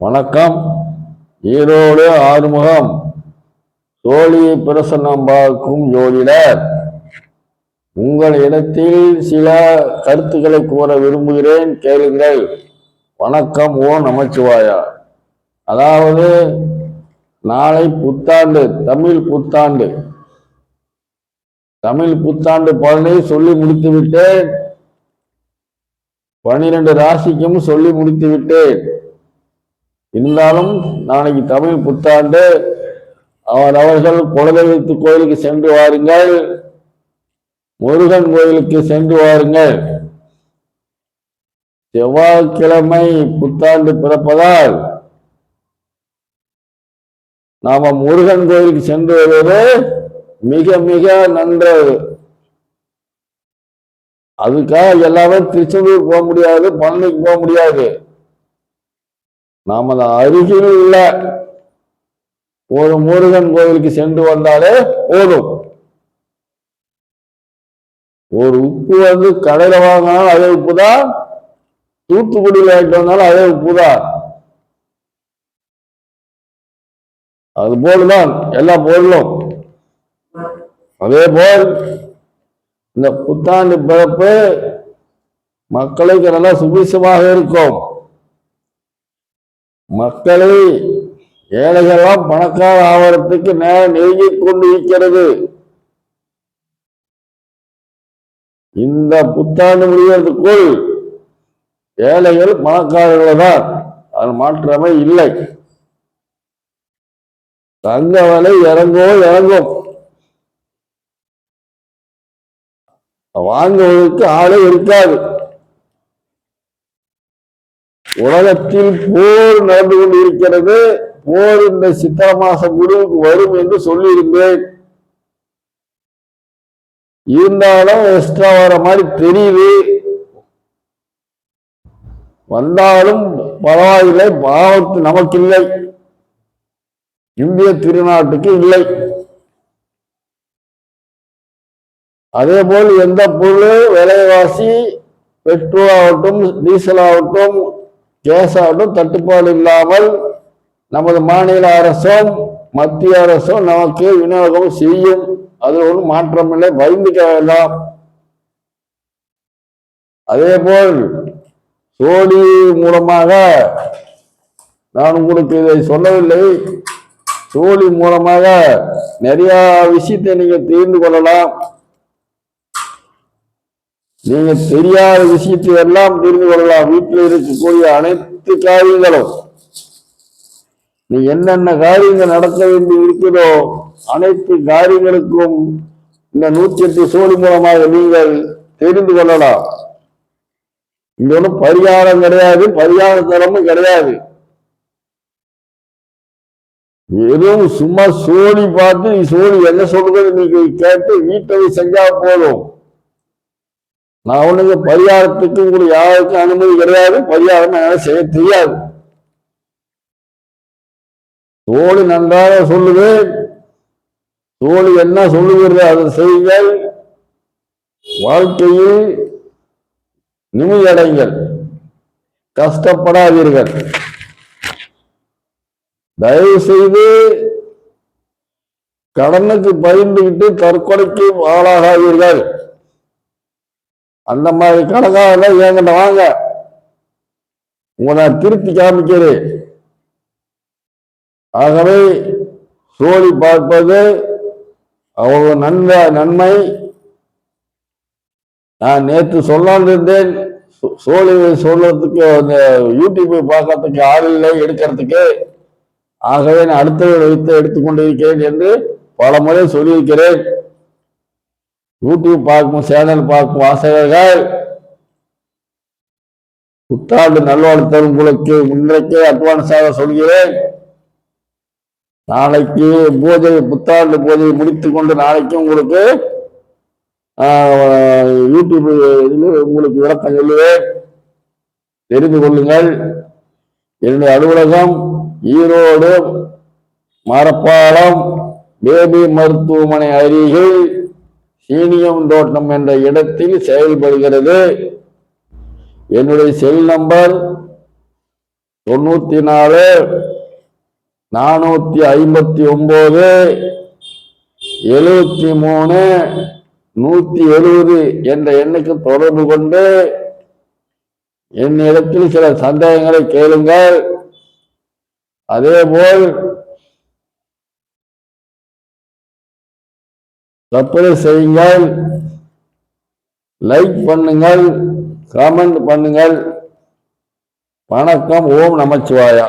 வணக்கம். ஈரோடு ஆறுமுகம் சோழியை பிரசன்னம் பார்க்கும் ஜோதிடர். உங்கள் இடத்தில் சில கருத்துக்களை கூற விரும்புகிறேன், கேளுங்கள். வணக்கம். ஓ நமச்சிவாயா. அதாவது நாளை புத்தாண்டு, தமிழ் புத்தாண்டு பலனை சொல்லி முடித்து விட்டேன். 12 ராசிக்கும் சொல்லி முடித்து விட்டேன். இருந்தாலும் நாளைக்கு தமிழ் புத்தாண்டு. அவர்கள் குலதெய்வத்து கோயிலுக்கு சென்று வாருங்கள், முருகன் கோயிலுக்கு சென்று வாருங்கள். செவ்வாய்க்கிழமை புத்தாண்டு பிறப்பதால் நாம முருகன் கோயிலுக்கு சென்று வருவது மிக மிக நன்றது. அதுக்காக எல்லாமே திருச்செந்தூர் போக முடியாது, பழனிக்கு போக முடியாது. நாம அருகில் உள்ள ஒரு முருகன் கோயிலுக்கு சென்று வந்தாலே போதும். ஒரு உப்பு கடையில வாங்கினாலும் அதே உப்பு தான், தூத்துக்குடியில் வாங்கிட்டு வந்தாலும் அதே உப்பு தான். அது போலதான் எல்லா பொருளும். அதே போல் இந்த புத்தாண்டு பிறப்பு மக்களுக்கு நல்லா சுபிசமாக இருக்கும். மக்களை ஏழைகள்லாம் பணக்கார ஆவரத்துக்கு நேரம் நெருங்கிக் கொண்டு இருக்கிறது. இந்த புத்தாண்டு முடிவதற்குள் ஏழைகள் பணக்காரர்கள் தான், அது மாற்றமே இல்லை. தங்க விலை இறங்கும். வாங்குவதற்கு ஆளே இருக்காது. உலகத்தில் போர் நடந்து கொண்டிருக்கிறது. போர் இந்த சித்திரை மாசம் முடிவுக்கு வரும் என்று சொல்லியிருந்தேன். இருந்தாலும் எக்ஸ்ட்ரா வர மாதிரி தெரியுது. வந்தாலும் பரவாயில்லை, பாவத்து நமக்கு இல்லை, இந்திய திருநாட்டுக்கு இல்லை. அதே போல் எந்த பொருள் விலைவாசி, பெட்ரோல் ஆகட்டும், டீசல் ஆகட்டும், கேஸ் ஆகட்டும், தட்டுப்பாடு இல்லாமல் நமது மாநில அரசும் மத்திய அரசும் நமக்கு விநியோகம் செய்யும். அது ஒன்றும் மாற்றமில்லை, பயந்துக்க வேண்டாம். அதே போல் சோழி மூலமாக நான் உங்களுக்கு இதை சொல்லவில்லை, சோழி மூலமாக நிறைய விஷயத்தை நீங்க தெரிந்து கொள்ளலாம். நீங்க தெரியாத விஷயத்தை எல்லாம் தெரிந்து கொள்ளலாம். வீட்டில் இருக்கக்கூடிய அனைத்து காரியங்களும், நீ என்னென்ன காரியங்கள் நடக்க வேண்டி இருக்கிறதோ அனைத்து காரியங்களுக்கும் இந்த 108 சோழி மூலமாக நீங்கள் தெரிந்து கொள்ளலாம். இங்க ஒன்றும் பரிகாரம் கிடையாது, பரிகார தரமும் கிடையாது. எதுவும் சும்மா சோழி பார்த்து நீ சோழி என்ன சொல்றது நீங்க கேட்டு வீட்டை செஞ்சா போதும். நான் ஒண்ணுங்க பரிகாரத்துக்கு உங்களுக்கு யாருக்கும் அனுமதி கிடையாது, பரிகாரம் என்னால செய்ய தெரியாது. தோழி நன்றாக சொல்லுது, தோழி என்ன சொல்லுகிறது அதை செய்யுங்கள். வாழ்க்கையில் நிம்மதியடைங்கள், கஷ்டப்படாதீர்கள். தயவு செய்து கடனுக்கு பயந்துகிட்டு தற்கொலைக்கு ஆளாகாதீர்கள். அந்த மாதிரி கணக்காக என்கிட்ட வாங்க, உங்களை திருப்பி காமிக்கிறேன். ஆகவே சோழி பார்ப்பது அவ்வளவு நன்மை. நான் நேற்று சொல்லான்னு இருந்தேன், சோழி சொல்றதுக்கு அந்த யூடியூப் பார்க்கறதுக்கு ஆள் இல்லை எடுக்கிறதுக்கு. ஆகவே நான் அடுத்த வைத்து எடுத்துக்கொண்டிருக்கிறேன் என்று பல முறை சொல்லியிருக்கிறேன். யூடியூப் பார்க்கும் சேனல் பார்க்கும் வாசகர்கள் புத்தாண்டு நல்வாழ்த்து உங்களுக்கு இன்றைக்கே அட்வான்ஸாக சொல்கிறேன். நாளைக்கு பூஜை, புத்தாண்டு பூஜையை முடித்துக் கொண்டு நாளைக்கு உங்களுக்கு யூடியூப் உங்களுக்கு விளக்கம் சொல்லுவேன், தெரிந்து கொள்ளுங்கள். என்னுடைய அலுவலகம் ஈரோடு மரப்பாலம் பேபி மருத்துவமனை அருகில் சீனியம் தோட்டம் என்ற இடத்தில் செயல்படுகிறது. என்னுடைய செல் நம்பர் 94 459 73 170 என்ற எண்ணுக்கு தொடர்பு கொண்டு என்னிடத்தில் சில சந்தேகங்களை கேளுங்கள். அதேபோல் சப்ஸ்கிரைப் செய்யுங்கள், லைக் பண்ணுங்கள், கமெண்ட் பண்ணுங்கள். வணக்கம். ஓம் நமச்சிவாயா.